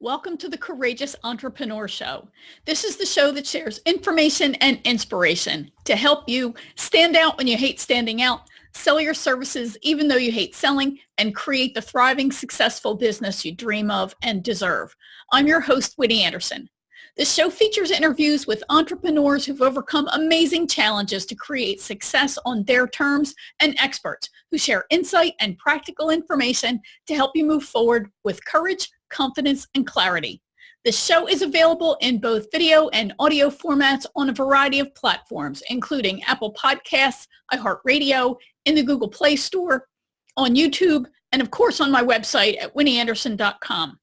Welcome to the Courageous Entrepreneur Show. This is the show that shares information and inspiration to help you stand out when you hate standing out, sell your services even though you hate selling, and create the thriving, successful business you dream of and deserve. I'm your host, Whitney Anderson. This show features interviews with entrepreneurs who've overcome amazing challenges to create success on their terms and experts who share insight and practical information to help you move forward with courage, confidence, and clarity. The show is available in both video and audio formats on a variety of platforms, including Apple Podcasts, iHeartRadio, in the Google Play Store, on YouTube, and of course on my website at winnieanderson.com.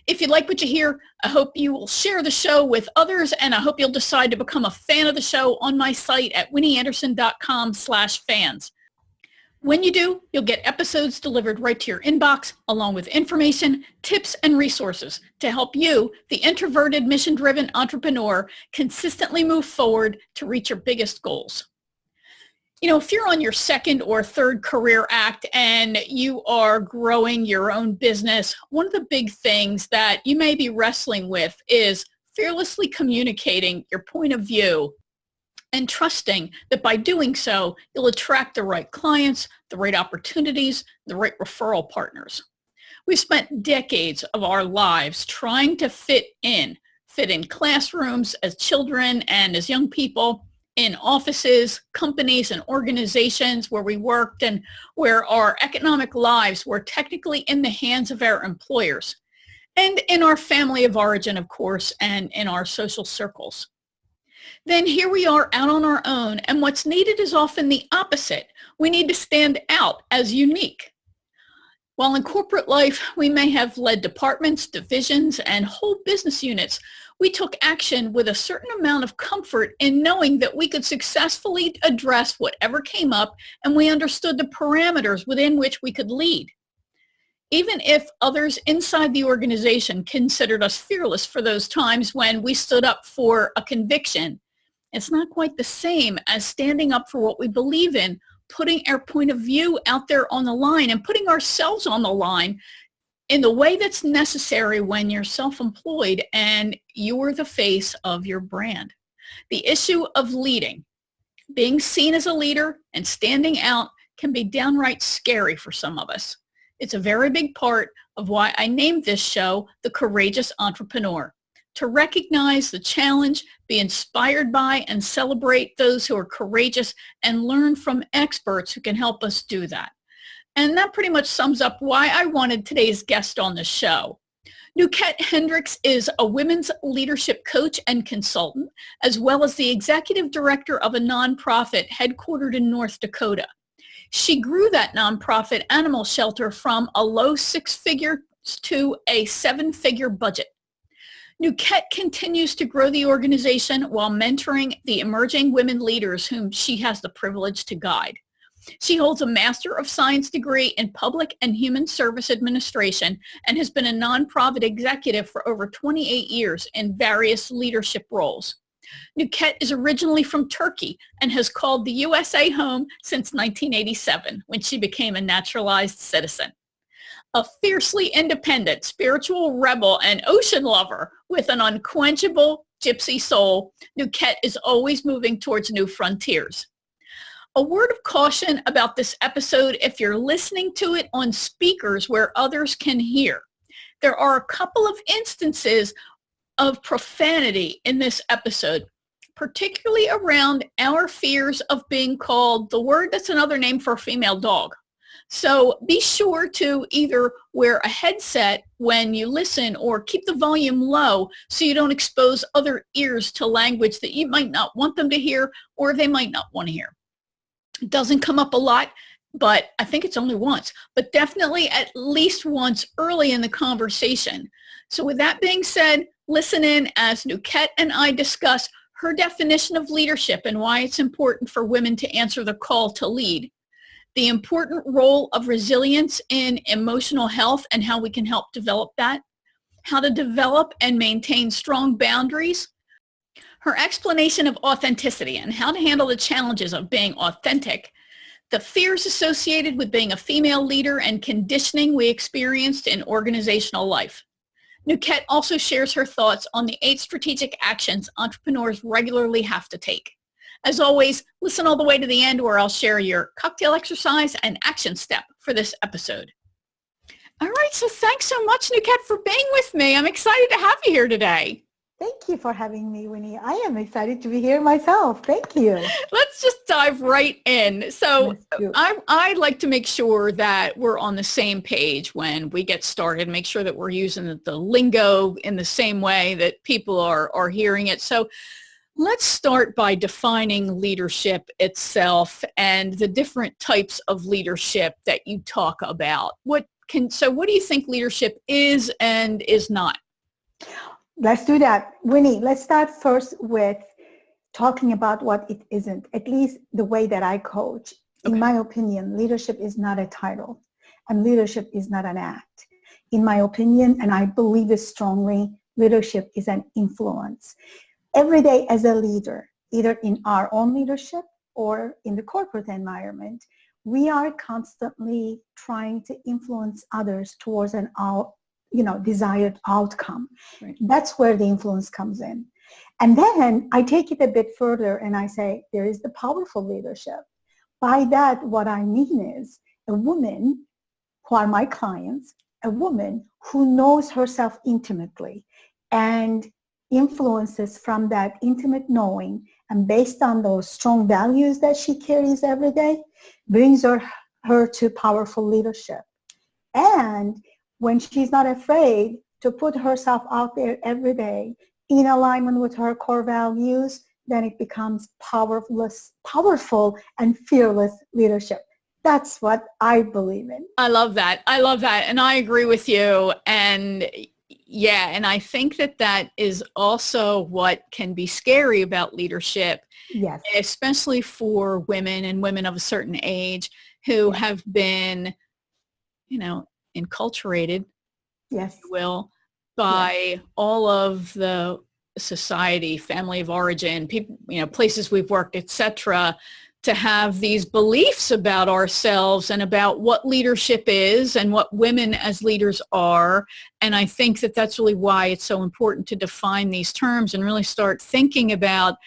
If you like what you hear, I hope you will share the show with others, and I hope you'll decide to become a fan of the show on my site at winnieanderson.com/fans. When you do, you'll get episodes delivered right to your inbox, along with information, tips, and resources to help you, the introverted, mission-driven entrepreneur, consistently move forward to reach your biggest goals. You know, if you're on your second or third career act and you are growing your own business, one of the big things that you may be wrestling with is fearlessly communicating your point of view and trusting that by doing so, you'll attract the right clients, the right opportunities, the right referral partners. We've spent decades of our lives trying to fit in classrooms as children and as young people, in offices, companies, and organizations where we worked and where our economic lives were technically in the hands of our employers, and in our family of origin, of course, and in our social circles. Then here we are out on our own, and what's needed is often the opposite. We need to stand out as unique. While in corporate life, we may have led departments, divisions, and whole business units, we took action with a certain amount of comfort in knowing that we could successfully address whatever came up, and we understood the parameters within which we could lead. Even if others inside the organization considered us fearless for those times when we stood up for a conviction, it's not quite the same as standing up for what we believe in, putting our point of view out there on the line and putting ourselves on the line in the way that's necessary when you're self-employed and you're the face of your brand. The issue of leading, being seen as a leader and standing out, can be downright scary for some of us. It's a very big part of why I named this show The Courageous Entrepreneur, to recognize the challenge, be inspired by and celebrate those who are courageous, and learn from experts who can help us do that. And that pretty much sums up why I wanted today's guest on the show. Nukhet Hendricks is a women's leadership coach and consultant, as well as the executive director of a nonprofit headquartered in North Dakota. She grew that nonprofit animal shelter from a low six-figure to a seven-figure budget. Nukhet continues to grow the organization while mentoring the emerging women leaders whom she has the privilege to guide. She holds a Master of Science degree in Public and Human Service Administration and has been a nonprofit executive for over 28 years in various leadership roles. Nukhet is originally from Turkey and has called the USA home since 1987, when she became a naturalized citizen. A fiercely independent, spiritual rebel and ocean lover with an unquenchable gypsy soul, Nukhet is always moving towards new frontiers. A word of caution about this episode if you're listening to it on speakers where others can hear. There are a couple of instances of profanity in this episode, particularly around our fears of being called the word that's another name for a female dog. So be sure to either wear a headset when you listen or keep the volume low so you don't expose other ears to language that you might not want them to hear or they might not want to hear. It doesn't come up a lot, but I think it's only once, but definitely at least once early in the conversation. So with that being said, listen in as Nukhet and I discuss her definition of leadership and why it's important for women to answer the call to lead, the important role of resilience in emotional health and how we can help develop that, how to develop and maintain strong boundaries, her explanation of authenticity and how to handle the challenges of being authentic, the fears associated with being a female leader and conditioning we experienced in organizational life. Nukhet also shares her thoughts on the 8 strategic actions entrepreneurs regularly have to take. As always, listen all the way to the end where I'll share your cocktail exercise and action step for this episode. All right, so thanks so much, Nukhet, for being with me. I'm excited to have you here today. Thank you for having me, Winnie. I am excited to be here myself. Thank you. Let's just dive right in. So I like to make sure that we're on the same page when we get started, make sure that we're using the lingo in the same way that people are hearing it. So let's start by defining leadership itself and the different types of leadership that you talk about. What do you think leadership is and is not? Let's do that. Winnie, let's start first with talking about what it isn't, at least the way that I coach. Okay. In my opinion, leadership is not a title and leadership is not an act. In my opinion, and I believe this strongly, leadership is an influence. Every day as a leader, either in our own leadership or in the corporate environment, we are constantly trying to influence others towards an desired outcome. Right. That's where the influence comes in. And then I take it a bit further and I say, there is the powerful leadership. By that, what I mean is a woman who are my clients, a woman who knows herself intimately and influences from that intimate knowing, and based on those strong values that she carries every day, brings her to powerful leadership. And when she's not afraid to put herself out there every day in alignment with her core values, then it becomes powerful and fearless leadership. That's what I believe in. I love that. And I agree with you. And yeah, and I think that is also what can be scary about leadership. Yes. Especially for women and women of a certain age who have been, enculturated, yes, if you will, by all of the society, family of origin, people, places we've worked, etc., to have these beliefs about ourselves and about what leadership is and what women as leaders are. And I think that's really why it's so important to define these terms and really start thinking about,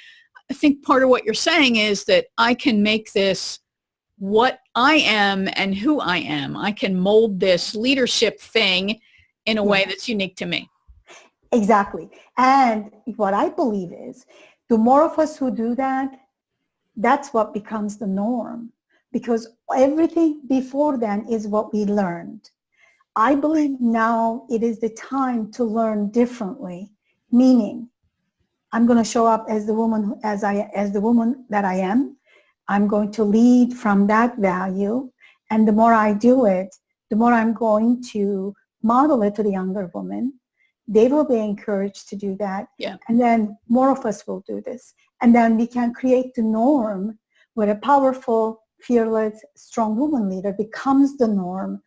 I think part of what you're saying is that I can make this what I am and who I am. I can mold this leadership thing in a way that's unique to me. Exactly. And what I believe is the more of us who do that, that's what becomes the norm, because everything before then is what we learned. I believe now it is the time to learn differently, meaning I'm going to show up as the woman that I am. I'm going to lead from that value. And the more I do it, the more I'm going to model it to the younger women. They will be encouraged to do that. Yeah. And then more of us will do this. And then we can create the norm where a powerful, fearless, strong woman leader becomes the norm,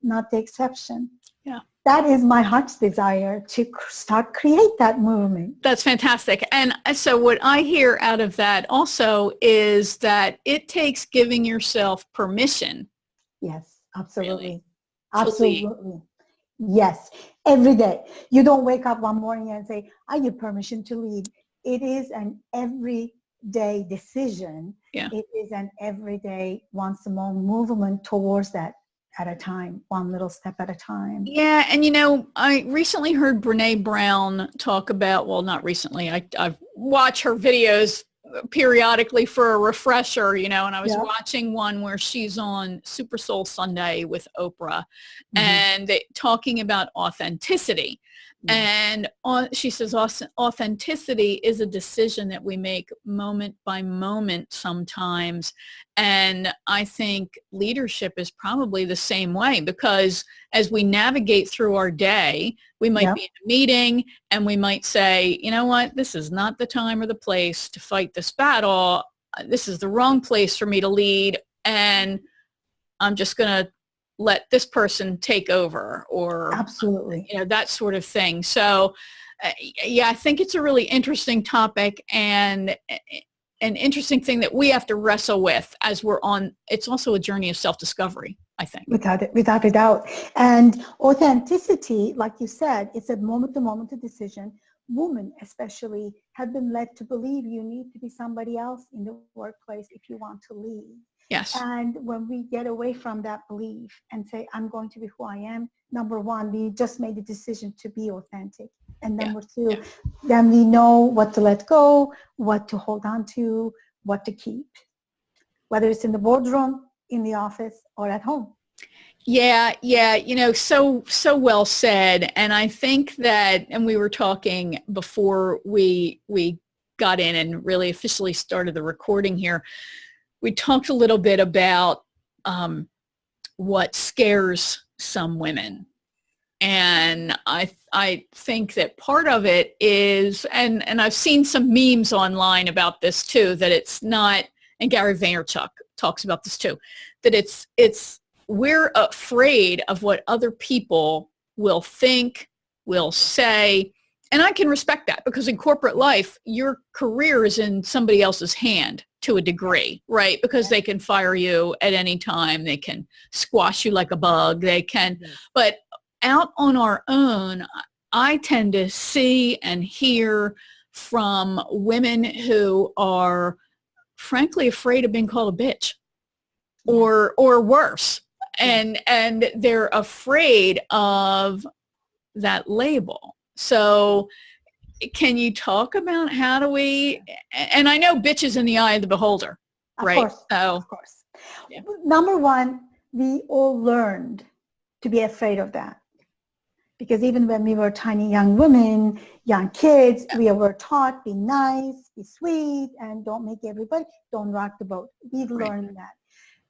not the exception. Yeah. That is my heart's desire, to start create that movement. That's fantastic. And so what I hear out of that also is that it takes giving yourself permission. Yes, absolutely. Really, absolutely. Yes, every day. You don't wake up one morning and say, I give permission to lead. It is an everyday decision. Yeah. It is an everyday, once a month movement towards that at a time, one little step at a time. Yeah, and I recently heard Brene Brown talk about, well, not recently, I watch her videos periodically for a refresher, and I was watching one where she's on Super Soul Sunday with Oprah and talking about authenticity. And she says authenticity is a decision that we make moment by moment sometimes. And I think leadership is probably the same way, because as we navigate through our day, we might be in a meeting and we might say, you know what, this is not the time or the place to fight this battle. This is the wrong place for me to lead. And I'm just going to let this person take over, or absolutely, that sort of thing. So I think it's a really interesting topic and an interesting thing that we have to wrestle with as we're on. It's also a journey of self-discovery. I think. Without a doubt. And authenticity, like you said, it's a moment-to-moment decision. Women especially have been led to believe you need to be somebody else in the workplace if you want to lead. Yes. And when we get away from that belief and say, I'm going to be who I am, number one, we just made the decision to be authentic. And number two, then we know what to let go, what to hold on to, what to keep, whether it's in the boardroom, in the office, or at home. Yeah, so well said. And I think that, and we were talking before we got in and really officially started the recording here, we talked a little bit about what scares some women. And I think that part of it is, and I've seen some memes online about this too, that it's not, and Gary Vaynerchuk talks about this too, that it's we're afraid of what other people will think, will say. And I can respect that, because in corporate life, your career is in somebody else's hand to a degree, right? Because they can fire you at any time. They can squash you like a bug. They can, but out on our own, I tend to see and hear from women who are frankly afraid of being called a bitch or worse. And they're afraid of that label. So can you talk about how do we, and I know bitch is in the eye of the beholder, right? Of course. Yeah. Number one, we all learned to be afraid of that. Because even when we were tiny young women, young kids, we were taught, be nice, be sweet, and don't rock the boat. We've learned that.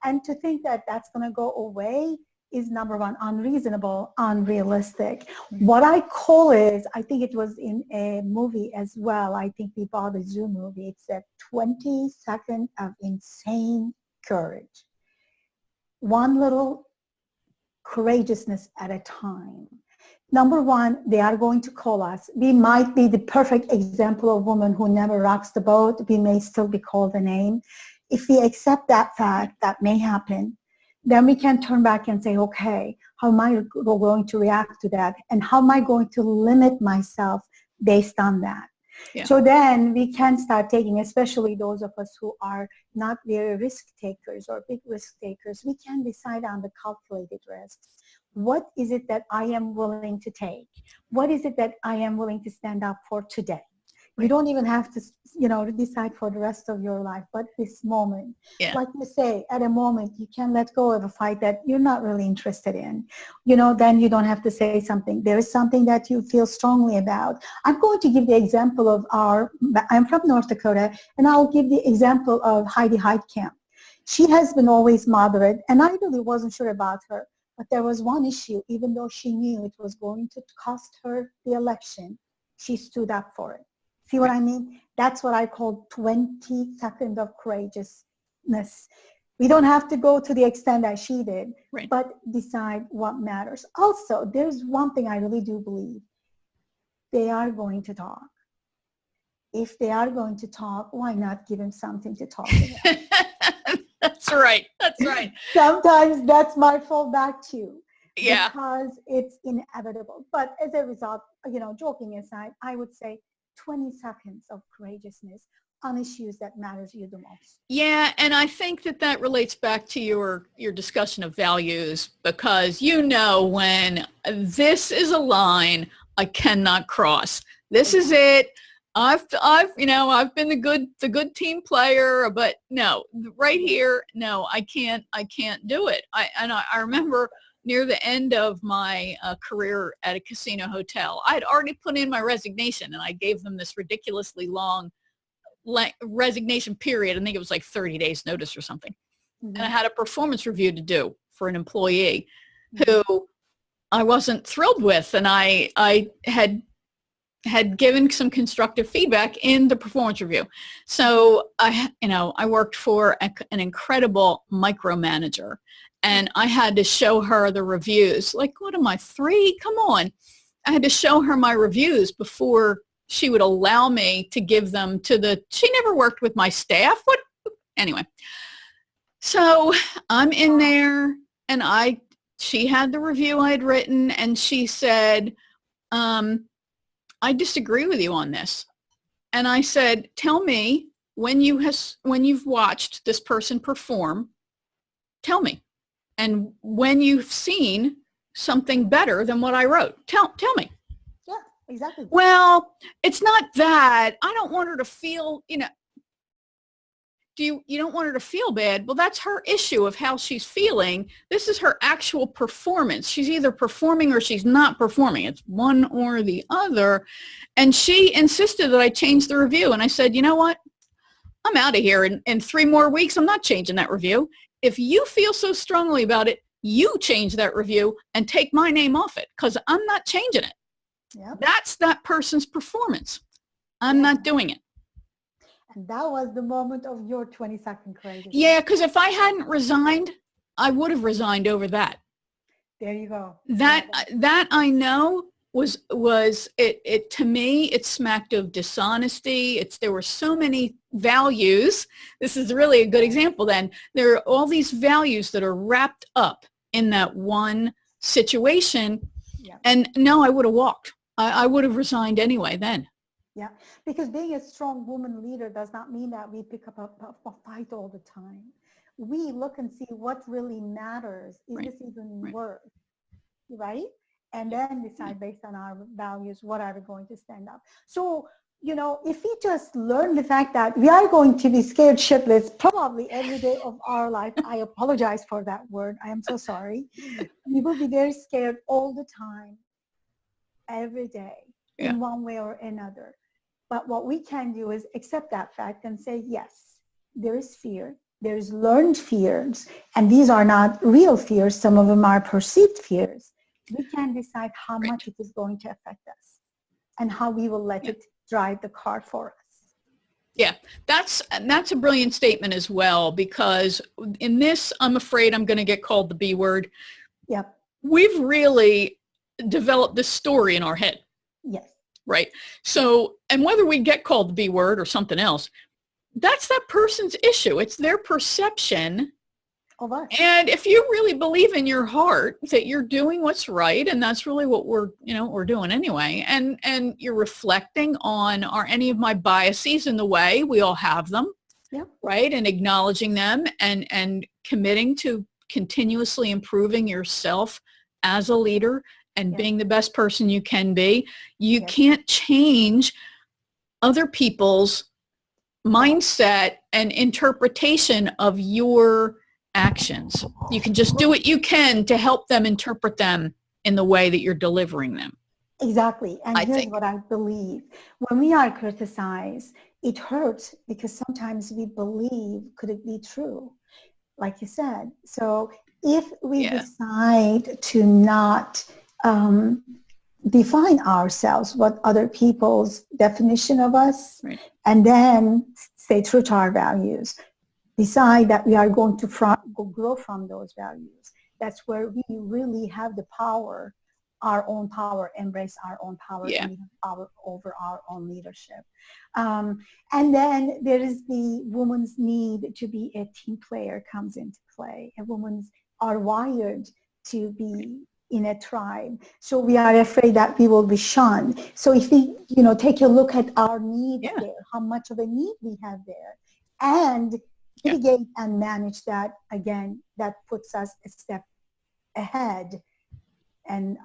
And to think that that's going to go away is, number one, unreasonable, unrealistic. What I call is, I think it was in a movie as well. I think we bought a Zoo movie. It's a 20 seconds of insane courage. One little courageousness at a time. Number one, they are going to call us. We might be the perfect example of woman who never rocks the boat. We may still be called a name. If we accept that fact, that may happen, then we can turn back and say, okay, how am I going to react to that? And how am I going to limit myself based on that? Yeah. So then we can start taking, especially those of us who are not very risk takers or big risk takers, we can decide on the calculated risks. What is it that I am willing to take? What is it that I am willing to stand up for today? You don't even have to, decide for the rest of your life, but this moment, like you say, at a moment, you can let go of a fight that you're not really interested in. Then you don't have to say something. There is something that you feel strongly about. I'm going to give the example of I'm from North Dakota, and I'll give the example of Heidi Heitkamp. She has been always moderate, and I really wasn't sure about her. But there was one issue, even though she knew it was going to cost her the election, she stood up for it. See what I mean? That's what I call 20 seconds of courageousness. We don't have to go to the extent that she did, but decide what matters. Also, there's one thing I really do believe. They are going to talk. If they are going to talk, why not give them something to talk about? That's right. That's right. Sometimes that's my fallback too. Yeah. Because it's inevitable. But as a result, joking aside, I would say 20 seconds of courageousness on issues that matters to you the most. Yeah, and I think that relates back to your discussion of values, because when this is a line I cannot cross. This is it. I've been the good team player, but no, right here, no, I can't do it. I remember near the end of my career at a casino hotel, I had already put in my resignation, and I gave them this ridiculously long resignation period. I think it was like 30 days notice or something. Mm-hmm. And I had a performance review to do for an employee who I wasn't thrilled with, and I had given some constructive feedback in the performance review. So I worked for an incredible micromanager, and I had to show her the reviews. Like, what am I, 3? Come on. I had to show her my reviews before she would allow me to give them she never worked with my staff. Anyway. So I'm in there And she had the review I had written, and she said, I disagree with you on this. And I said, tell me when you've watched this person perform, tell me. And when you've seen something better than what I wrote, tell me. Yeah, exactly. Well, it's not that. I don't want her to feel, you don't want her to feel bad. Well, that's her issue of how she's feeling. This is her actual performance. She's either performing or she's not performing. It's one or the other. And she insisted that I change the review. And I said, you know what? I'm out of here. In 3 more weeks, I'm not changing that review. If you feel so strongly about it, you change that review and take my name off it, because I'm not changing it. Yep. That's that person's performance. I'm not doing it. And that was the moment of your 20-second courageous. Yeah, because if I hadn't resigned, I would have resigned over that. There you go. That I know was it to me, it smacked of dishonesty. There were so many values. This is really a good example then. There are all these values that are wrapped up in that one situation. Yeah. And no, I would have walked. I would have resigned anyway then. Yeah, because being a strong woman leader does not mean that we pick up a fight all the time. We look and see what really matters. Is this even worth, right? And then decide based on our values, what are we going to stand up? So, if we just learn the fact that we are going to be scared shitless probably every day of our life. I apologize for that word. I am so sorry. We will be very scared all the time, every day, in one way or another. But what we can do is accept that fact and say, yes, there is fear. There's learned fears. And these are not real fears. Some of them are perceived fears. We can decide how much it is going to affect us and how we will let it drive the car for us. Yeah, that's a brilliant statement as well, because in this, I'm afraid I'm going to get called the B word. Yep. We've really developed this story in our head. Yes. Right. So, and whether we get called the B word or something else, that's that person's issue. It's their perception of us. And if you really believe in your heart that you're doing what's right, and that's really what we're doing anyway, and you're reflecting on, are any of my biases in the way? We all have them. Yeah. Right. And acknowledging them and committing to continuously improving yourself as a leader and being the best person you can be. You can't change other people's mindset and interpretation of your actions. You can just do what you can to help them interpret them in the way that you're delivering them. Exactly. And here's what I believe. When we are criticized, it hurts because sometimes we believe, could it be true? Like you said. So if we decide to not define ourselves, what other people's definition of us, and then stay true to our values, decide that we are going to grow from those values. That's where we really have the power, our own power, embrace our own power, and power over our own leadership. And then there is the woman's need to be a team player comes into play. And women are wired to be in a tribe. So we are afraid that we will be shunned. So if we, take a look at our need there, how much of a need we have there, and mitigate and manage that, again, that puts us a step ahead and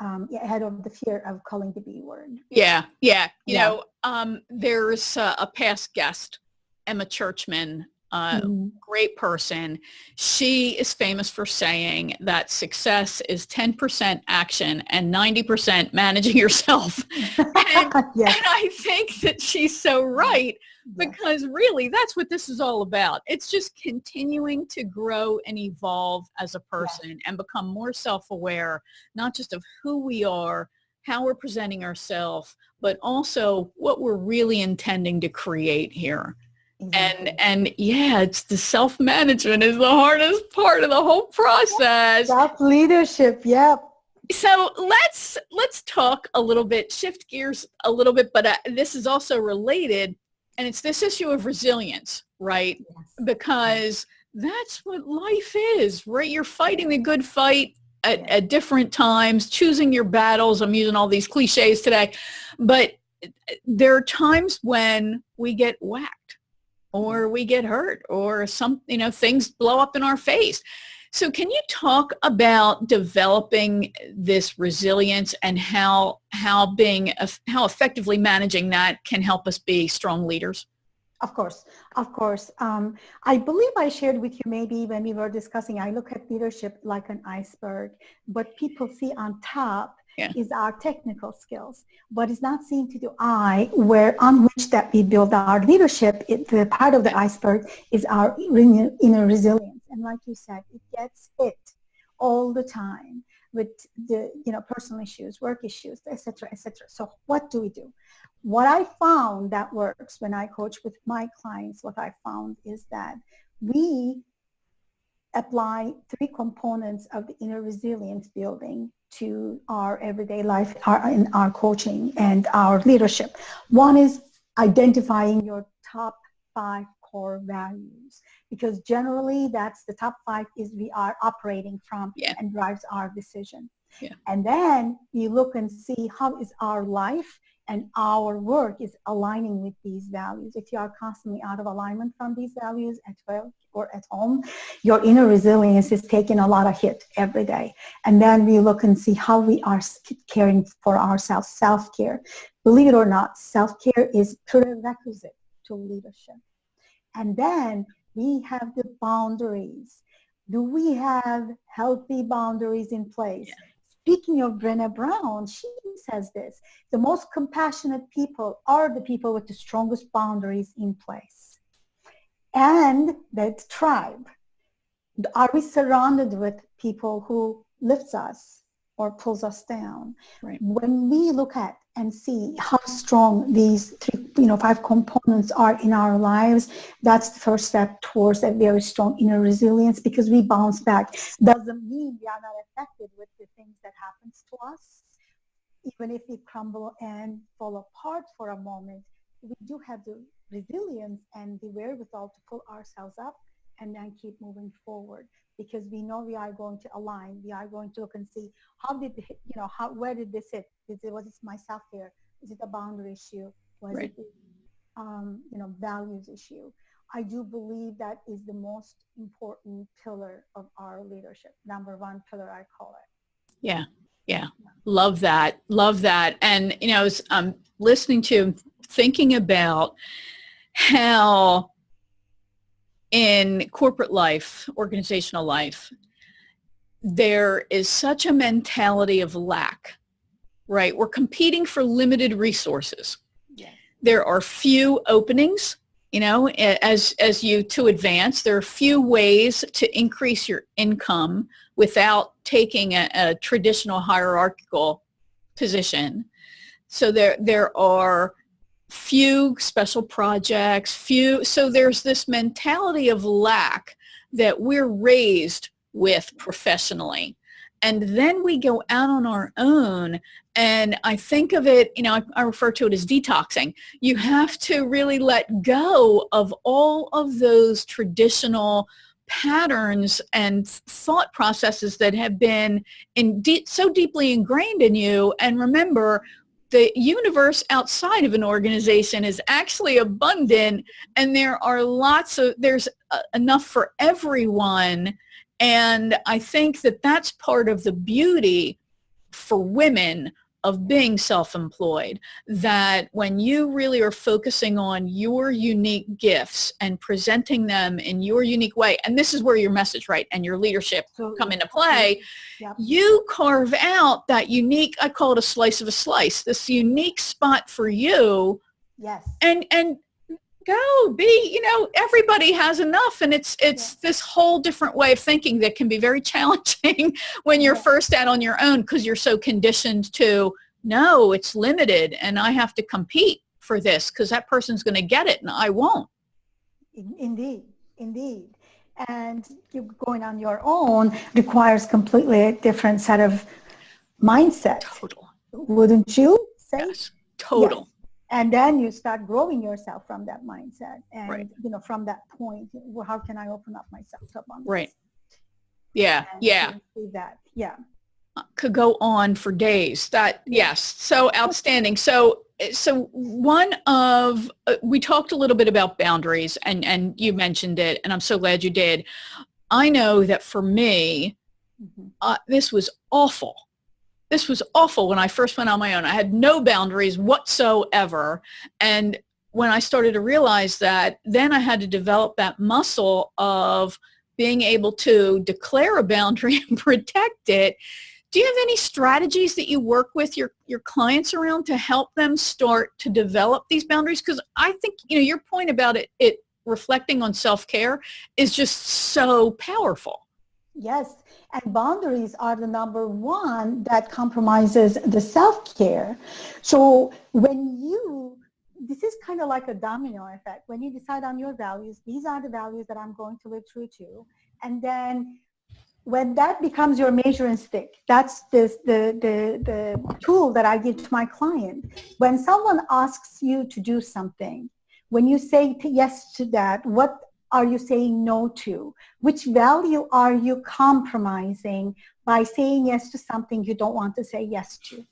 ahead of the fear of calling the B word. There's a past guest, Emma Churchman, great person. She is famous for saying that success is 10% action and 90% managing yourself. And I think that she's so right, because really that's what this is all about. It's just continuing to grow and evolve as a person and become more self-aware, not just of who we are, how we're presenting ourselves, but also what we're really intending to create here. Exactly. And it's the self-management is the hardest part of the whole process. Self-leadership, So let's talk a little bit, shift gears a little bit, but this is also related, and it's this issue of resilience, right? Yes. Because that's what life is, right? You're fighting the good fight at different times, choosing your battles. I'm using all these cliches today, but there are times when we get whacked or we get hurt or things blow up in our face. So can you talk about developing this resilience and how effectively managing that can help us be strong leaders? Of course, of course. I believe I shared with you maybe when we were discussing, I look at leadership like an iceberg. What people see on top is our technical skills. What is not seen to the eye, on which that we build our leadership, the part of the iceberg is our inner resilience. And like you said, it gets hit all the time with the personal issues, work issues, etc., etc. So what do we do? What I found that works when I coach with my clients, what I found is that we apply 3 components of the inner resilience building to our everyday life, in our coaching and our leadership. One is identifying your top 5 core values, because generally that's the top 5 is we are operating from and drives our decision. And then we look and see how is our life and our work is aligning with these values. If you are constantly out of alignment from these values at work or at home, your inner resilience is taking a lot of hit every day. And then we look and see how we are caring for ourselves, self-care. Believe it or not, self-care is prerequisite to leadership. And then we have the boundaries. Do we have healthy boundaries in place? Speaking of Brené Brown, she says this: the most compassionate people are the people with the strongest boundaries in place. And that tribe. Are we surrounded with people who lifts us or pulls us down? Right. When we look at and see how strong these 5 components are in our lives, that's the first step towards a very strong inner resilience, because we bounce back. Doesn't mean we are not affected with the things that happens to us. Even if we crumble and fall apart for a moment, we do have the resilience and the wherewithal to pull ourselves up and then keep moving forward, because we know we are going to align. We are going to look and see where did this hit? Was it my self-care? Is it a boundary issue? Was it values issue? I do believe that is the most important pillar of our leadership. Number 1 pillar, I call it. Yeah. Love that. And, as I'm listening to, thinking about how in corporate life, organizational life, there is such a mentality of lack, right? We're competing for limited resources. Yes. There are few openings, as you to advance. There are few ways to increase your income without taking a traditional hierarchical position. So there are few special projects, so there's this mentality of lack that we're raised with professionally. And then we go out on our own, and I think of it, I refer to it as detoxing. You have to really let go of all of those traditional patterns and thought processes that have been so deeply ingrained in you. And remember, the universe outside of an organization is actually abundant, and there's enough for everyone. And I think that that's part of the beauty for women of being self-employed, that when you really are focusing on your unique gifts and presenting them in your unique way, and this is where your message, right, and your leadership come into play, you carve out that unique, I call it a slice of a slice, this unique spot for you. Yes. And go be, everybody has enough. And it's this whole different way of thinking that can be very challenging when you're first out on your own, because you're so conditioned to, no, it's limited and I have to compete for this because that person's going to get it and I won't. Indeed. And you going on your own requires completely a different set of mindset. Total. Wouldn't you say? Yes. Total. And then you start growing yourself from that mindset. And, Right. from that point, well, how can I open up myself to abundance? Right. Yeah. And Yeah. see that. Yeah. Could go on for days. That, yes. So outstanding. So one of, we talked a little bit about boundaries, and you mentioned it, and I'm so glad you did. I know that for me, this was awful. This was awful when I first went on my own. I had no boundaries whatsoever. And when I started to realize that, then I had to develop that muscle of being able to declare a boundary and protect it. Do you have any strategies that you work with your clients around to help them start to develop these boundaries? Because I think, your point about it reflecting on self-care is just so powerful. Yes, and boundaries are the number one that compromises the self-care. So this is kind of like a domino effect. When you decide on your values, these are the values that I'm going to live true to. And then when that becomes your measuring stick, that's the tool that I give to my client. When someone asks you to do something, when you say yes to that, what are you saying no to? Which value are you compromising by saying yes to something you don't want to say yes to?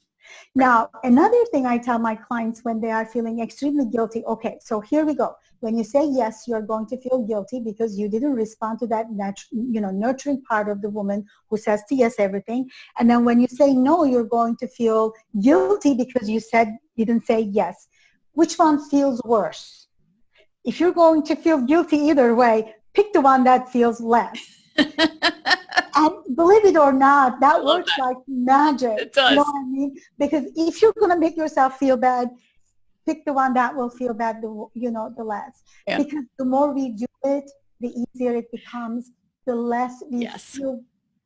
Now, another thing I tell my clients when they are feeling extremely guilty, okay, so here we go. When you say yes, you're going to feel guilty because you didn't respond to that nurturing part of the woman who says to yes everything. And then when you say no, you're going to feel guilty because you didn't say yes. Which one feels worse? If you're going to feel guilty either way, pick the one that feels less. And believe it or not, that works like magic. It does. You know what I mean? Because if you're going to make yourself feel bad, pick the one that will feel bad, the less. Yeah. Because the more we do it, the easier it becomes, the less we feel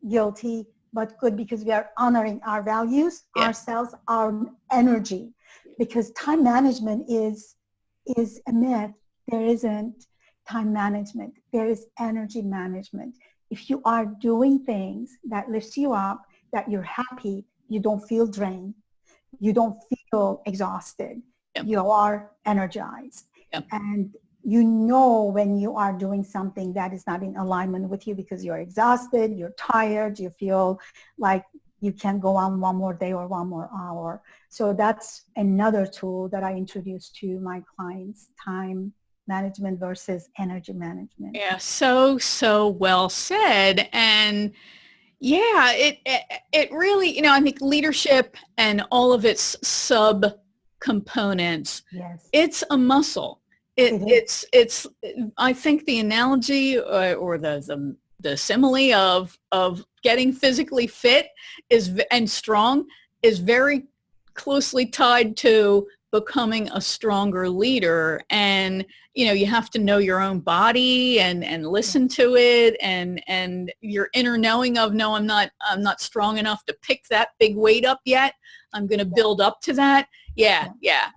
guilty, but good, because we are honoring our values, ourselves, our energy. Because time management is a myth. There isn't time management. There is energy management. If you are doing things that lift you up, that you're happy, you don't feel drained, you don't feel exhausted, you are energized. And when you are doing something that is not in alignment with you because you're exhausted, you're tired, you feel like you can go on one more day or one more hour. So that's another tool that I introduce to my clients, time management versus energy management. Yeah, so well said. And it really, I think leadership and all of its sub components, it's a muscle. It's I think the analogy or the simile of getting physically fit and strong is very closely tied to becoming a stronger leader. And you have to know your own body and listen to it, and your inner knowing of, no, I'm not strong enough to pick that big weight up yet. I'm going to build up to that. Yeah,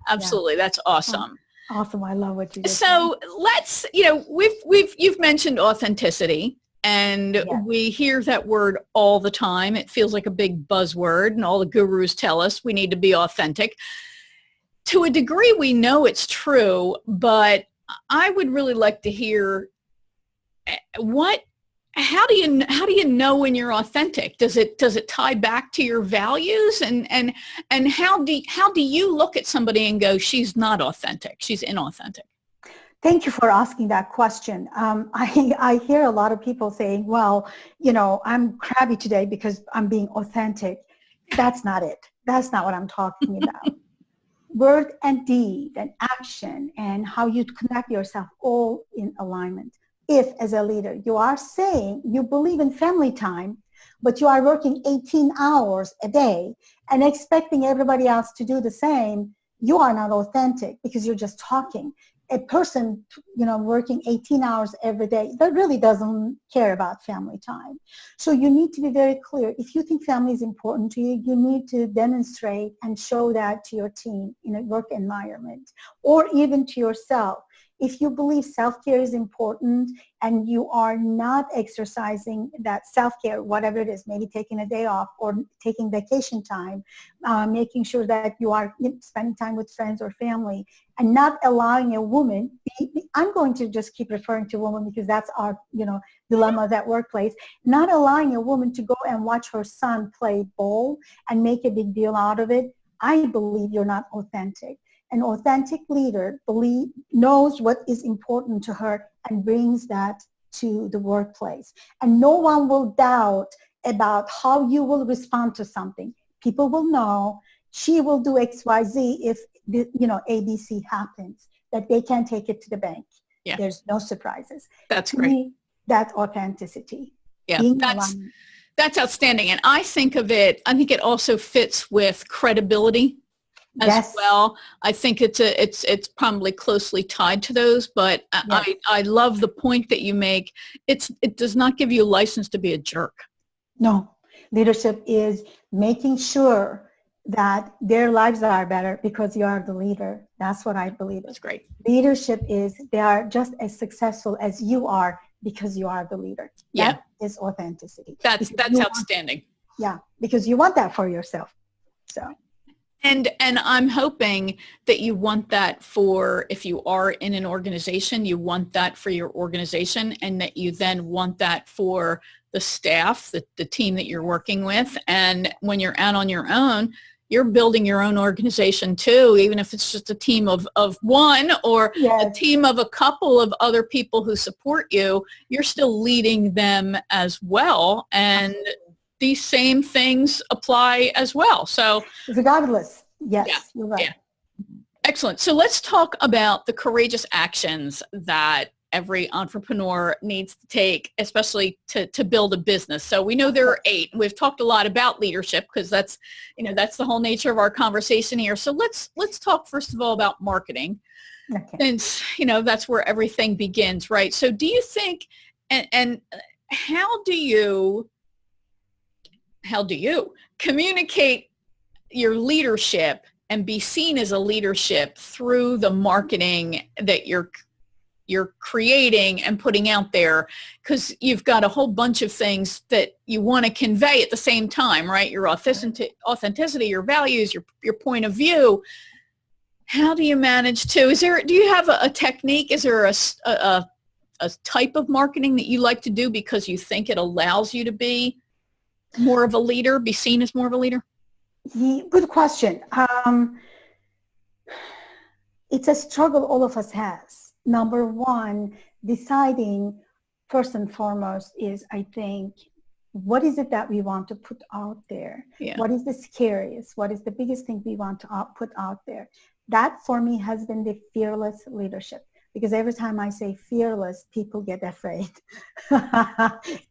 absolutely. That's awesome. Awesome. I love what you just So said. Let's, you've mentioned authenticity, and we hear that word all the time. It feels like a big buzzword, and all the gurus tell us we need to be authentic. To a degree, we know it's true, but I would really like to hear how do you know when you're authentic? Does it tie back to your values, and how do you look at somebody and go, she's not authentic, she's inauthentic? Thank you for asking that question. I hear a lot of people saying, well, I'm crabby today because I'm being authentic. That's not it. That's not what I'm talking about. Word and deed and action and how you connect yourself all in alignment. If as a leader you are saying you believe in family time, but you are working 18 hours a day and expecting everybody else to do the same, you are not authentic, because you're just talking. A person, working 18 hours every day, that really doesn't care about family time. So you need to be very clear. If you think family is important to you, you need to demonstrate and show that to your team in a work environment, or even to yourself. If you believe self-care is important and you are not exercising that self-care, whatever it is, maybe taking a day off or taking vacation time, making sure that you are spending time with friends or family, and not allowing a woman, I'm going to just keep referring to women because that's our, dilemmas at workplace, not allowing a woman to go and watch her son play ball and make a big deal out of it, I believe you're not authentic. An authentic leader knows what is important to her and brings that to the workplace. And no one will doubt about how you will respond to something. People will know she will do XYZ if ABC happens, that they can take it to the bank. Yeah. There's no surprises. That's to great. Me, that's authenticity. Yeah, that's outstanding. And I think it also fits with credibility as well. I think it's probably closely tied to those, but I love the point that you make. It does not give you a license to be a jerk. No, leadership is making sure that their lives are better because you are the leader. That's what I believe. That's great. Leadership is they are just as successful as you are because you are the leader. That is authenticity. That's outstanding. Because you want that for yourself. So. And I'm hoping that you want that for, if you are in an organization, you want that for your organization, and that you then want that for the staff, the team that you're working with. And when you're out on your own, you're building your own organization too, even if it's just a team of one or a team of a couple of other people who support you, you're still leading them as well. And these same things apply as well. So regardless, you're right. Excellent. So let's talk about the courageous actions that every entrepreneur needs to take, especially to build a business. So we know there are 8. We've talked a lot about leadership because that's the whole nature of our conversation here. So let's talk first of all about marketing. Since, that's where everything begins, right? So do you think, and how do you communicate your leadership and be seen as a leadership through the marketing that you're creating and putting out there? Because you've got a whole bunch of things that you want to convey at the same time, right? Your authenticity, your values, your point of view. How do you manage to, do you have a technique? Is there a type of marketing that you like to do because you think it allows you to be more of a leader, be seen as more of a leader? Good question. It's a struggle all of us has. Number one, deciding first and foremost is, I think, what is it that we want to put out there? What is the scariest? What is the biggest thing we want to put out there? That for me has been the fearless leadership. Because every time I say fearless, people get afraid.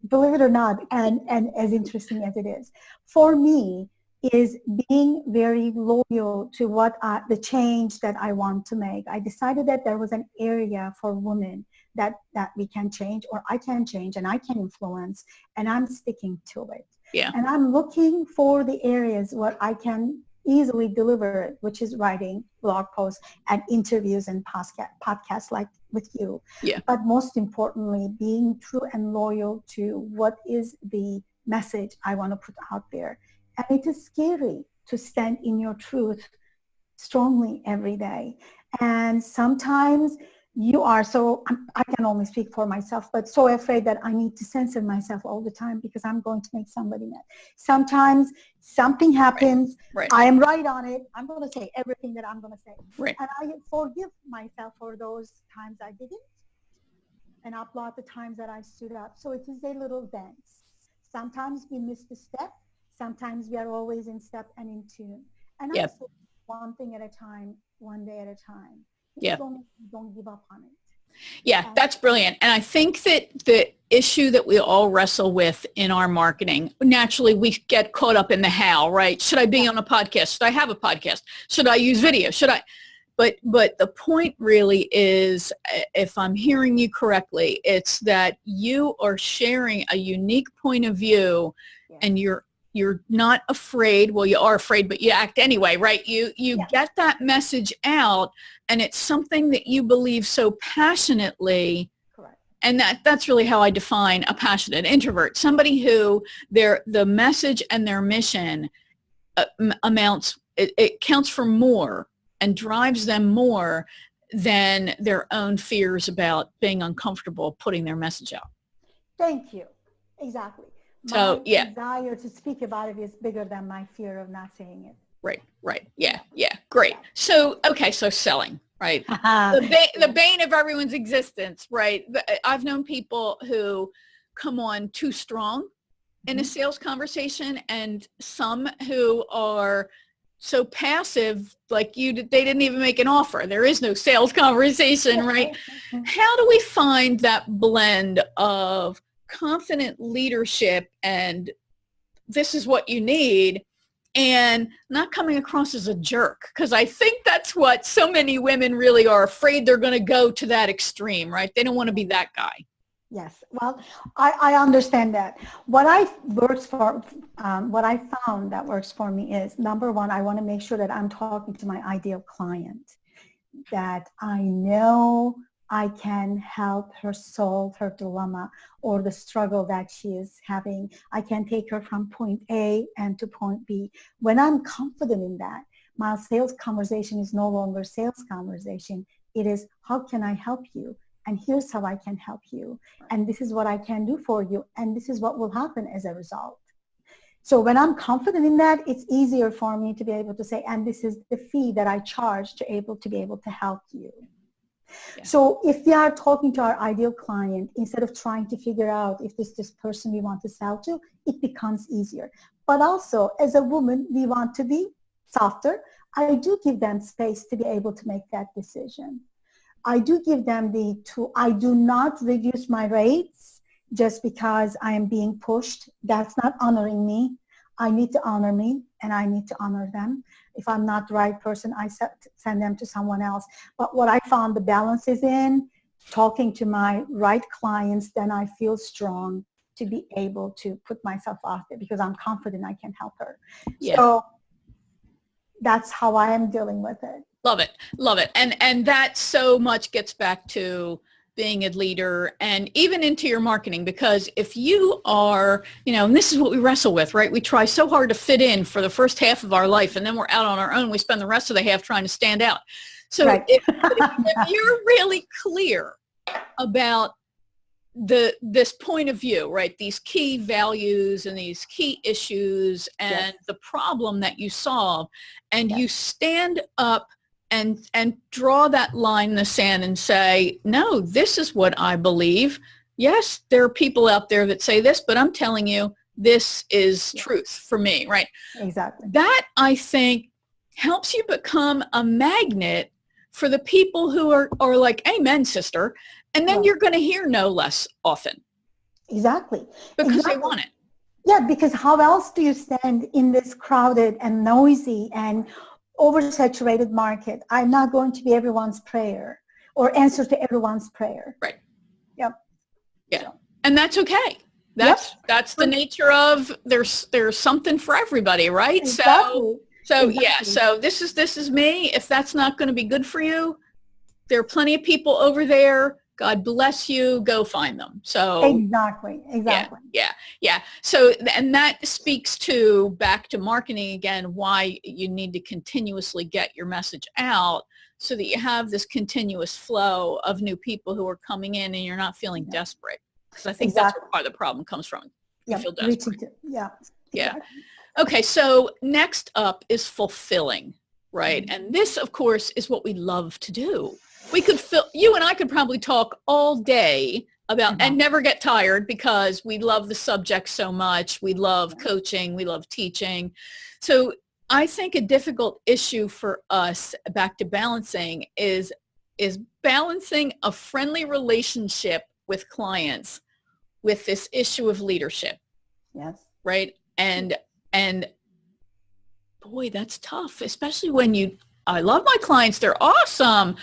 Believe it or not, and as interesting as it is. For me, is being very loyal to what the change that I want to make. I decided that there was an area for women that we can change, or I can change and I can influence, and I'm sticking to it. And I'm looking for the areas where I can easily deliver it, which is writing blog posts and interviews and podcasts like with you. But most importantly, being true and loyal to what is the message I want to put out there. And it is scary to stand in your truth strongly every day. And sometimes you are I can only speak for myself, but so afraid that I need to censor myself all the time because I'm going to make somebody mad. Sometimes something happens, I am right on it, I'm going to say everything that I'm going to say. And I forgive myself for those times I didn't, and applaud the times that I stood up. So it is a little dance. Sometimes we miss the step, sometimes we are always in step and in tune. And I say one thing at a time, one day at a time. Don't give up on it. That's brilliant. And I think that the issue that we all wrestle with in our marketing, naturally we get caught up in the how, right? Should I be on a podcast? Should I have a podcast? Should I use video? But the point really is, if I'm hearing you correctly, it's that you are sharing a unique point of view and you're you're not afraid. Well, you are afraid, but you act anyway, right? You Yeah. get that message out, and it's something that you believe so passionately. Correct. And that's really how I define a passionate introvert. Somebody who the message and their mission it counts for more and drives them more than their own fears about being uncomfortable putting their message out. Thank you. Exactly. So, my desire to speak about it is bigger than my fear of not saying it. Right. Yeah. Great. So, okay, so selling, right? The bane of everyone's existence, right? I've known people who come on too strong in a sales conversation, and some who are so passive, like they didn't even make an offer. There is no sales conversation, right? How do we find that blend of confident leadership and this is what you need, and not coming across as a jerk? Because I think that's what so many women really are afraid they're going to go to that extreme, right? They don't want to be that guy. Yes, well, I understand that. What I found that works for me is, number one, I want to make sure that I'm talking to my ideal client, that I know I can help her solve her dilemma or the struggle that she is having. I can take her from point A and to point B. When I'm confident in that, my sales conversation is no longer sales conversation. It is, how can I help you? And here's how I can help you. And this is what I can do for you. And this is what will happen as a result. So when I'm confident in that, it's easier for me to be able to say, and this is the fee that I charge to be able to help you. Yeah. So if we are talking to our ideal client, instead of trying to figure out if this person we want to sell to, it becomes easier. But also, as a woman, we want to be softer. I do give them space to be able to make that decision. I do give them the tool. I do not reduce my rates just because I am being pushed. That's not honoring me. I need to honor me, and I need to honor them. If I'm not the right person, I send them to someone else. But what I found the balance is in talking to my right clients, then I feel strong to be able to put myself out there because I'm confident I can help her. Yeah. So that's how I am dealing with it. Love it. And that so much gets back to being a leader and even into your marketing, because if you are, and this is what we wrestle with, right? We try so hard to fit in for the first half of our life, and then we're out on our own. We spend the rest of the half trying to stand out. So right. if you're really clear about this point of view, right? These key values and these key issues and the problem that you solve, and you stand up and draw that line in the sand and say, no, this is what I believe. Yes, there are people out there that say this, but I'm telling you, this is truth for me, right? Exactly. That, I think, helps you become a magnet for the people who are like, amen, sister. And then you're going to hear no less often. Exactly. Because they want it. Yeah, because how else do you stand in this crowded and noisy and oversaturated market? I'm not going to be everyone's prayer or answer to everyone's prayer. Right. Yep. Yeah. So. And that's okay. That's the nature of there's something for everybody, right? Exactly. So this is me. If that's not going to be good for you, there are plenty of people over there. God bless you. Go find them. So exactly. Yeah. So, and that speaks to back to marketing again, why you need to continuously get your message out so that you have this continuous flow of new people who are coming in and you're not feeling desperate. Because I think that's where part of the problem comes from. You feel desperate. Exactly. Okay. So next up is fulfilling, right? And this, of course, is what we love to do. You and I could probably talk all day about and never get tired because we love the subject so much. We love coaching. We love teaching. So I think a difficult issue for us, back to balancing, is balancing a friendly relationship with clients with this issue of leadership. Yes. Right. And boy, that's tough, especially when I love my clients. They're awesome.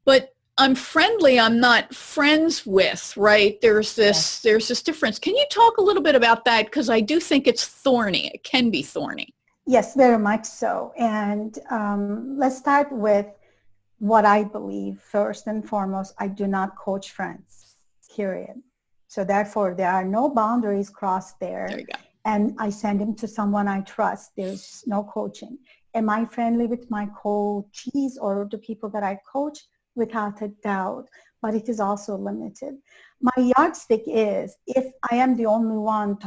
But I'm friendly, I'm not friends with, right? There's this difference. Can you talk a little bit about that? Because I do think it's thorny. It can be thorny. Yes, very much so. And let's start with what I believe. First and foremost, I do not coach friends, period. So therefore, there are no boundaries crossed there. There you go. And I send him to someone I trust. There's no coaching. Am I friendly with my coachees or the people that I coach? Without a doubt, but it is also limited. My yardstick is if I am the only one,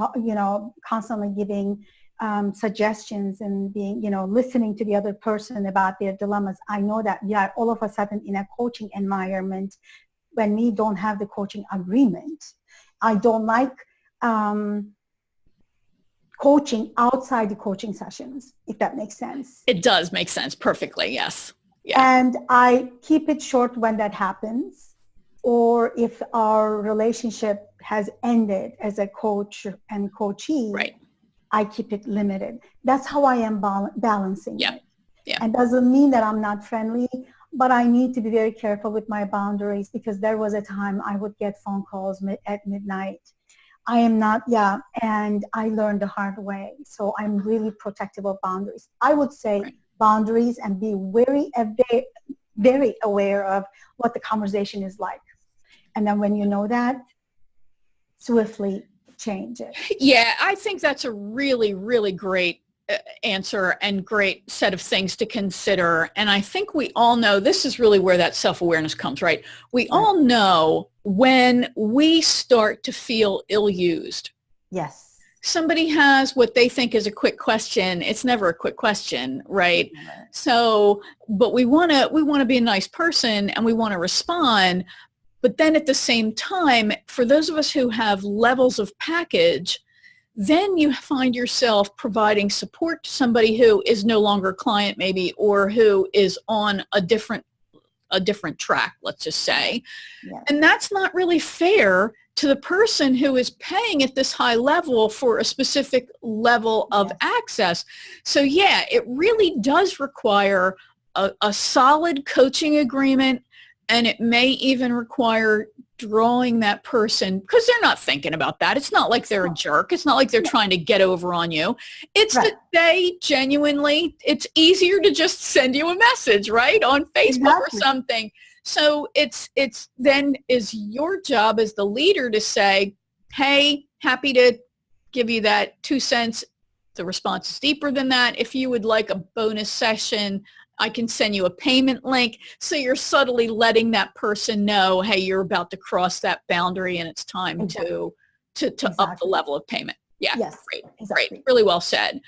constantly giving suggestions and being, listening to the other person about their dilemmas, I know that we are all of a sudden in a coaching environment when we don't have the coaching agreement. I don't like coaching outside the coaching sessions, if that makes sense. It does make sense perfectly, yes. Yeah. And I keep it short when that happens, or if our relationship has ended as a coach and coachee, right. I keep it limited. That's how I am balancing yeah. it. Yeah. And doesn't mean that I'm not friendly, but I need to be very careful with my boundaries because there was a time I would get phone calls at midnight. I am not, and I learned the hard way. So I'm really protective of boundaries. I would say right. Boundaries and be very, very aware of what the conversation is like. And then when you know that, swiftly change it. Yeah, I think that's a really, really great answer and great set of things to consider. And I think we all know this is really where that self-awareness comes, right? We all know when we start to feel ill-used. Yes. Somebody has what they think is a quick question. It's never a quick question, right? So, but we want to be a nice person and we want to respond. But then at the same time, for those of us who have levels of package, then you find yourself providing support to somebody who is no longer a client maybe, or who is on a different track, let's just say. Yeah. And that's not really fair to the person who is paying at this high level for a specific level of access. So yeah, it really does require a solid coaching agreement, and it may even require drawing that person, because they're not thinking about that. It's not like they're a jerk. It's not like they're trying to get over on you. It's that they genuinely, it's easier to just send you a message, right? On Facebook or something. So it's then is your job as the leader to say, hey, happy to give you that 2 cents. The response is deeper than that. If you would like a bonus session, I can send you a payment link. So you're subtly letting that person know, hey, you're about to cross that boundary and it's time to up the level of payment. Yeah, yes, great. Really well said.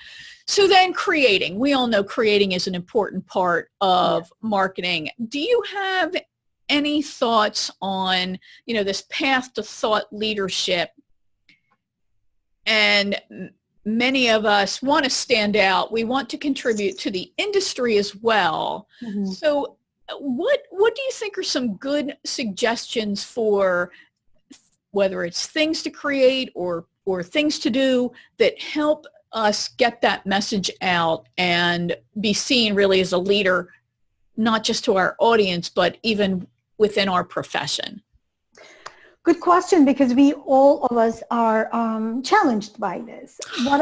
So then creating. We all know creating is an important part of marketing. Do you have any thoughts on, this path to thought leadership? And many of us want to stand out. We want to contribute to the industry as well. Mm-hmm. So what do you think are some good suggestions for whether it's things to create or things to do that help us get that message out and be seen really as a leader, not just to our audience, but even within our profession? Good question, because we all of us are challenged by this. What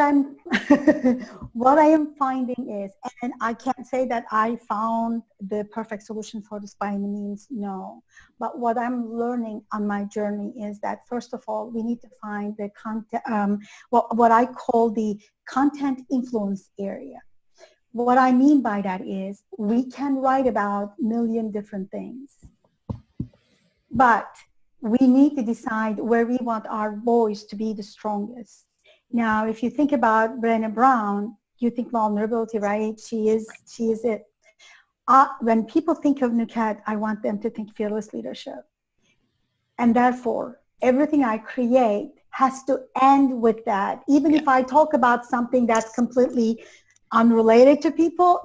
I am finding is, and I can't say that I found the perfect solution for this by any means, no. But what I'm learning on my journey is that first of all, we need to find the content, what I call the content influence area. What I mean by that is we can write about a million different things, but we need to decide where we want our voice to be the strongest. Now, if you think about Brené Brown, you think vulnerability, right? She is it. When people think of Nukhet, I want them to think fearless leadership. And therefore, everything I create has to end with that. Even if I talk about something that's completely unrelated to people,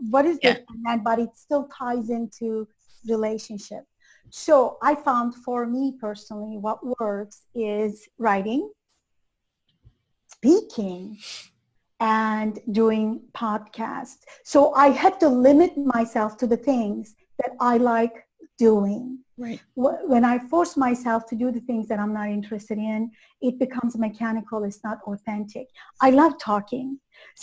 what is it? But it still ties into relationship. So I found for me personally, what works is writing, speaking, and doing podcasts. So I had to limit myself to the things that I like doing. Right. When I force myself to do the things that I'm not interested in, it becomes mechanical. It's not authentic. I love talking.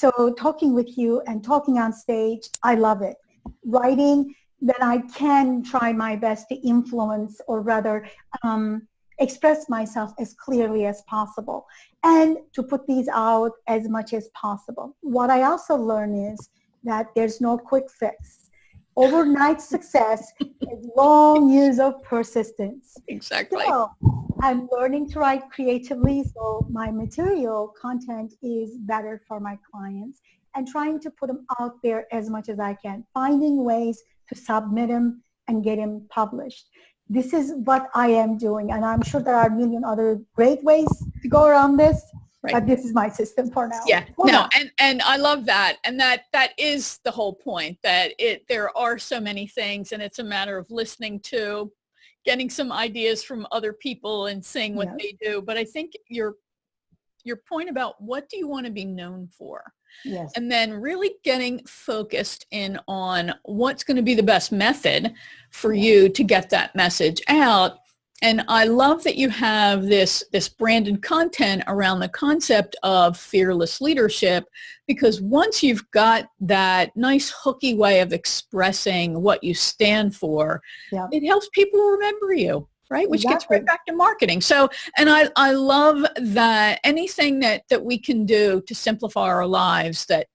So talking with you and talking on stage, I love it. Writing, then I can try my best to influence, or rather express myself as clearly as possible and to put these out as much as possible. What I also learn is that there's no quick fix. Overnight success is long years of persistence. Exactly. So I'm learning to write creatively, so my material content is better for my clients, and trying to put them out there as much as I can, finding ways to submit them and get them published. This is what I am doing, and I'm sure there are a million other great ways to go around this, Right. but this is my system for now. Yeah, no, and I love that, and that is the whole point, that there are so many things, and it's a matter of listening to, getting some ideas from other people and seeing what they do. But I think your point about what do you want to be known for? Yes. And then really getting focused in on what's going to be the best method for you to get that message out. And I love that you have this branded content around the concept of fearless leadership, because once you've got that nice hooky way of expressing what you stand for, it helps people remember you. Right, which gets right back to marketing. So, and I love that anything that we can do to simplify our lives that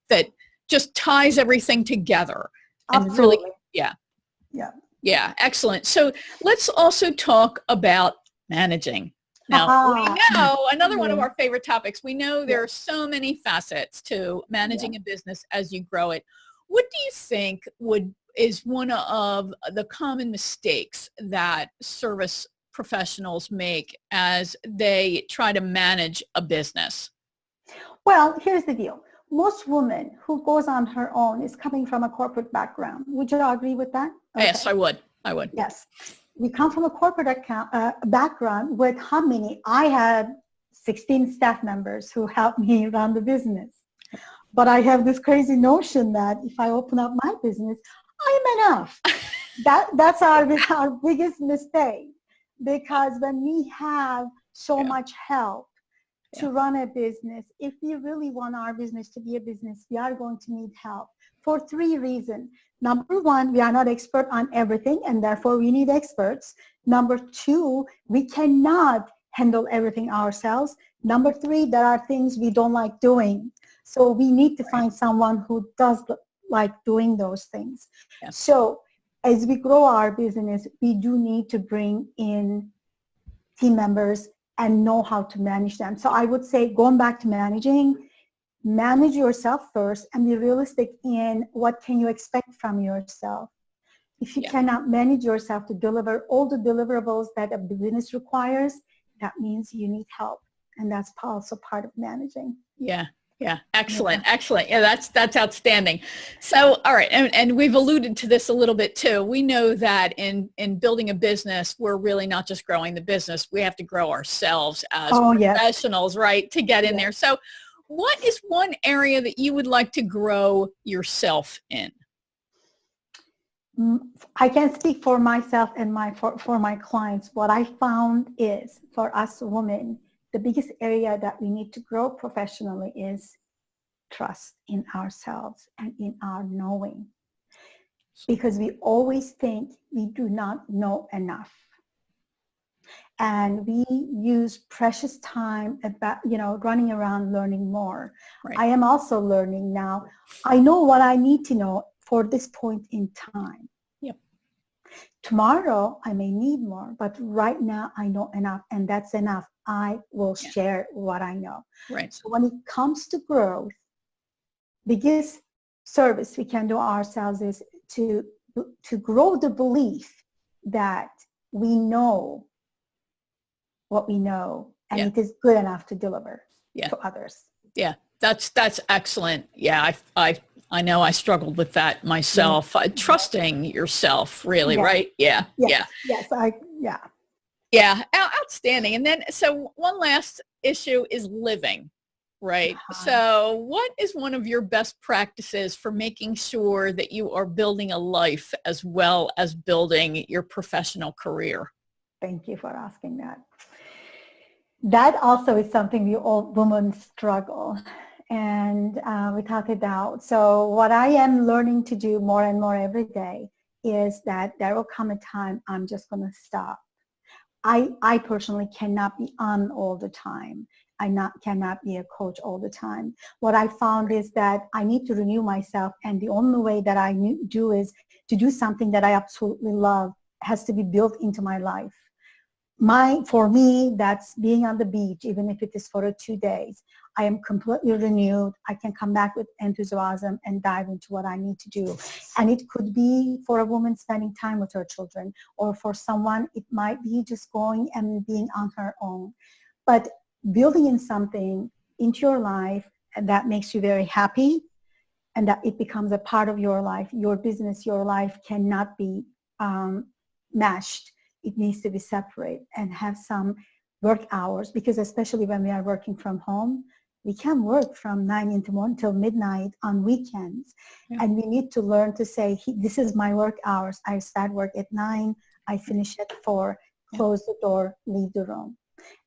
just ties everything together. And Absolutely. Really, yeah, excellent. So let's also talk about managing. Now, we know another one of our favorite topics. We know there are so many facets to managing a business as you grow it. What do you think is one of the common mistakes that service professionals make as they try to manage a business? Well, here's the deal. Most women who goes on her own is coming from a corporate background. Would you agree with that? Okay. Yes, I would. Yes. We come from a corporate background with how many? I had 16 staff members who helped me run the business. But I have this crazy notion that if I open up my business, I'm enough. That's our biggest mistake, because when we have so much help to run a business, if we really want our business to be a business, we are going to need help for 3 reasons. Number 1, we are not expert on everything, and therefore we need experts. Number 2, we cannot handle everything ourselves. Number 3, there are things we don't like doing. So we need to find someone who does like doing those things. Yeah. So as we grow our business, we do need to bring in team members and know how to manage them. So I would say, going back to manage yourself first and be realistic in what can you expect from yourself. If you cannot manage yourself to deliver all the deliverables that a business requires, that means you need help. And that's also part of managing. Yeah. Excellent. Yeah, that's outstanding. So, all right. And we've alluded to this a little bit too. We know that in building a business, we're really not just growing the business. We have to grow ourselves as professionals, right, to get in there. So what is one area that you would like to grow yourself in? I can speak for myself and for my clients. What I found is, for us women, the biggest area that we need to grow professionally is trust in ourselves and in our knowing. Because we always think we do not know enough. And we use precious time about, running around learning more. Right. I am also learning now. I know what I need to know for this point in time. Yep. Tomorrow I may need more, but right now I know enough, and that's enough. I will share what I know. Right. So when it comes to growth, biggest service we can do ourselves is to grow the belief that we know what we know, and it is good enough to deliver to others. Yeah, that's excellent. Yeah, I know I struggled with that myself. Trusting yourself, really, right? Yeah. Yeah, outstanding. And then, so one last issue is living. Right. So what is one of your best practices for making sure that you are building a life as well as building your professional career? Thank you for asking that. That also is something we all women struggle, and without a doubt. So what I am learning to do more and more every day is that there will come a time I'm just going to stop. I personally cannot be on all the time. Cannot be a coach all the time. What I found is that I need to renew myself, and the only way that I do is to do something that I absolutely love. Has to be built into my life. For me, that's being on the beach, even if it is for 2 days. I am completely renewed. I can come back with enthusiasm and dive into what I need to do. And it could be for a woman spending time with her children, or for someone, it might be just going and being on her own. But building in something into your life that makes you very happy, and that it becomes a part of your life, your business, your life cannot be mashed. It needs to be separate and have some work hours, because especially when we are working from home, we can work from 9 in the morning till midnight on weekends. Yeah. And we need to learn to say, this is my work hours. I start work at 9, I finish at 4, close the door, leave the room.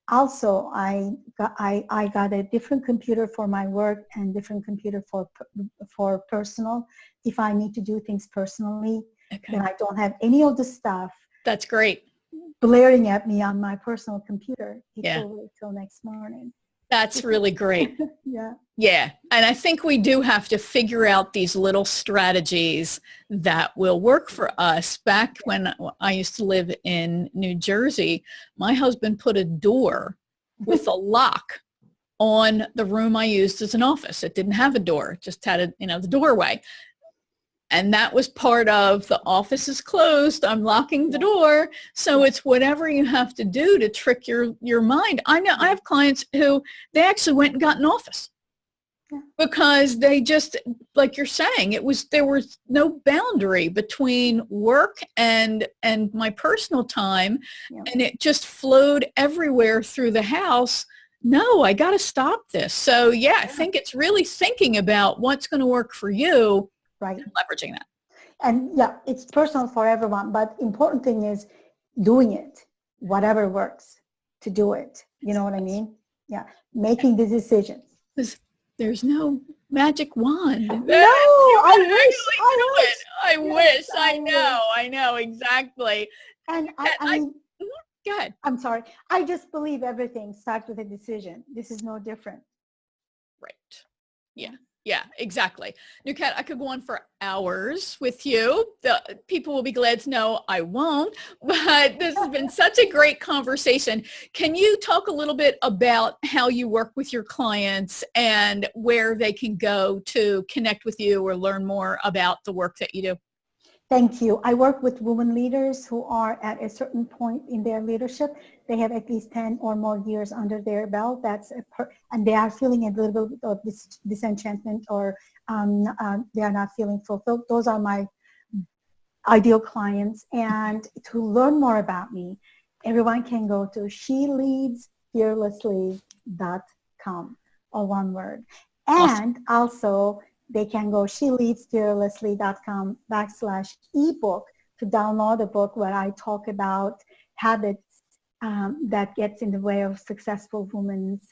Also, I got a different computer for my work and different computer for personal. If I need to do things personally, then I don't have any of the stuff. That's great. Blaring at me on my personal computer. Till next morning. That's really great. Yeah. Yeah. And I think we do have to figure out these little strategies that will work for us. Back when I used to live in New Jersey, my husband put a door with a lock on the room I used as an office. It didn't have a door, it just had the doorway. And that was part of the office is closed, I'm locking the door. So it's whatever you have to do to trick your mind. I know I have clients who they actually went and got an office because they just, like you're saying, there was no boundary between work and my personal time, and it just flowed everywhere through the house. No, I got to stop this. So I think it's really thinking about what's going to work for you. Right. And leveraging that. And it's personal for everyone, but important thing is doing it, whatever works to do it. You know what I mean? Yeah. Making the decisions. There's no magic wand. No, I wish. I know, exactly. And I mean, go ahead. I'm sorry. I just believe everything starts with a decision. This is no different. Right. Yeah. Yeah, exactly. Nukhet, I could go on for hours with you. The people will be glad to know I won't, but this has been such a great conversation. Can you talk a little bit about how you work with your clients and where they can go to connect with you or learn more about the work that you do? Thank you. I work with women leaders who are at a certain point in their leadership. They have at least 10 or more years under their belt. And they are feeling a little bit of disenchantment, or they are not feeling fulfilled. Those are my ideal clients. And to learn more about me, everyone can go to sheleadsfearlessly.com, all one word. And also, they can go sheleadsfearlessly.com/ebook to download a book where I talk about habits that gets in the way of successful women's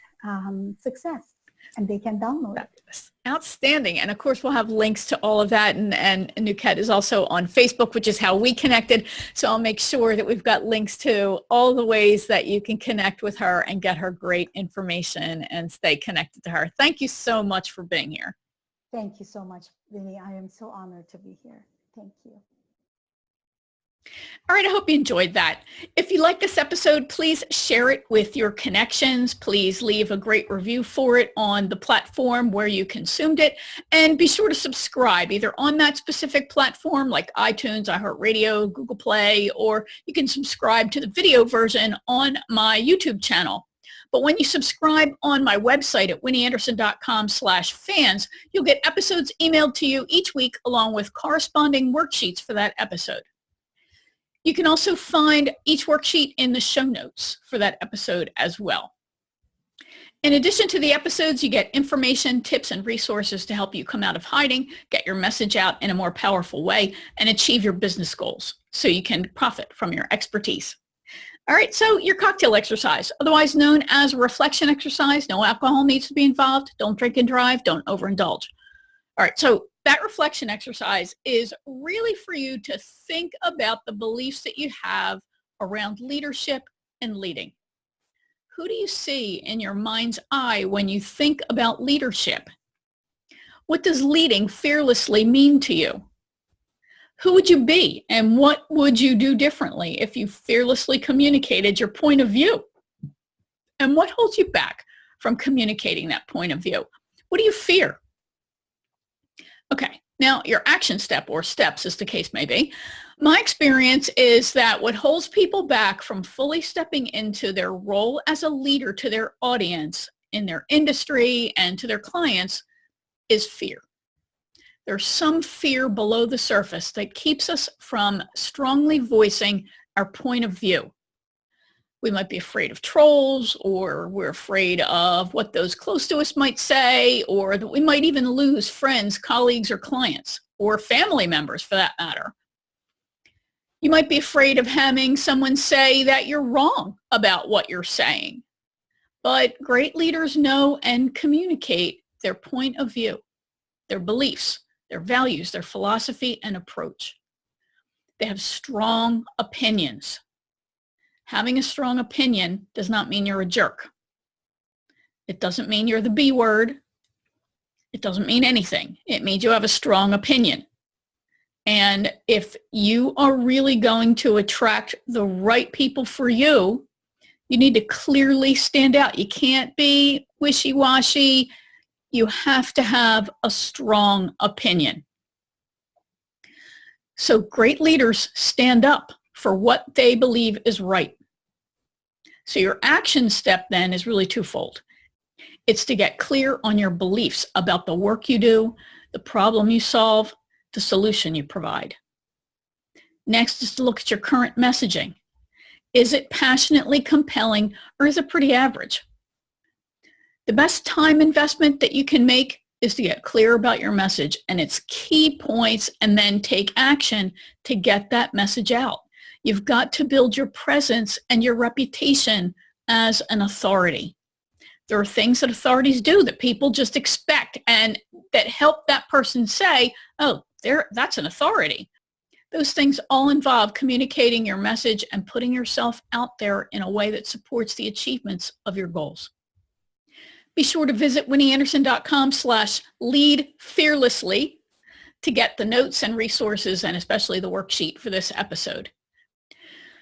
success. And they can download it. Outstanding. And of course, we'll have links to all of that. And Nukhet is also on Facebook, which is how we connected. So I'll make sure that we've got links to all the ways that you can connect with her and get her great information and stay connected to her. Thank you so much for being here. Thank you so much, Vinny. I am so honored to be here. Thank you. All right, I hope you enjoyed that. If you like this episode, please share it with your connections. Please leave a great review for it on the platform where you consumed it. And be sure to subscribe either on that specific platform like iTunes, iHeartRadio, Google Play, or you can subscribe to the video version on my YouTube channel. But when you subscribe on my website at winnieanderson.com/fans, you'll get episodes emailed to you each week along with corresponding worksheets for that episode. You can also find each worksheet in the show notes for that episode as well. In addition to the episodes, you get information, tips, and resources to help you come out of hiding, get your message out in a more powerful way, and achieve your business goals so you can profit from your expertise. All right, so your cocktail exercise, otherwise known as a reflection exercise. No alcohol needs to be involved. Don't drink and drive. Don't overindulge. All right, so that reflection exercise is really for you to think about the beliefs that you have around leadership and leading. Who do you see in your mind's eye when you think about leadership? What does leading fearlessly mean to you? Who would you be, and what would you do differently if you fearlessly communicated your point of view? And what holds you back from communicating that point of view? What do you fear? Okay, now your action step, or steps as the case may be. My experience is that what holds people back from fully stepping into their role as a leader to their audience in their industry and to their clients is fear. There's some fear below the surface that keeps us from strongly voicing our point of view. We might be afraid of trolls, or we're afraid of what those close to us might say, or that we might even lose friends, colleagues, or clients, or family members for that matter. You might be afraid of having someone say that you're wrong about what you're saying. But great leaders know and communicate their point of view, their beliefs, their values, their philosophy and approach. They have strong opinions. Having a strong opinion does not mean you're a jerk. It doesn't mean you're the B word. It doesn't mean anything. It means you have a strong opinion. And if you are really going to attract the right people for you, you need to clearly stand out. You can't be wishy-washy. You have to have a strong opinion. So great leaders stand up for what they believe is right. So your action step then is really twofold. It's to get clear on your beliefs about the work you do, the problem you solve, the solution you provide. Next is to look at your current messaging. Is it passionately compelling, or is it pretty average? The best time investment that you can make is to get clear about your message and its key points, and then take action to get that message out. You've got to build your presence and your reputation as an authority. There are things that authorities do that people just expect and that help that person say, oh, that's an authority. Those things all involve communicating your message and putting yourself out there in a way that supports the achievements of your goals. Be sure to visit winnieanderson.com/leadfearlessly to get the notes and resources, and especially the worksheet for this episode.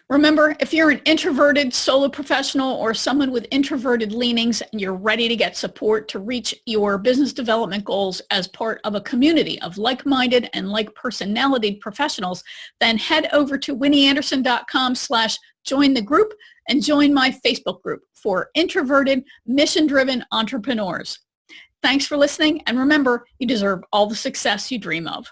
Remember, if you're an introverted solo professional or someone with introverted leanings and you're ready to get support to reach your business development goals as part of a community of like-minded and like-personality professionals, then head over to winnieanderson.com/join the group and join my Facebook group for introverted, mission-driven entrepreneurs. Thanks for listening, and remember, you deserve all the success you dream of.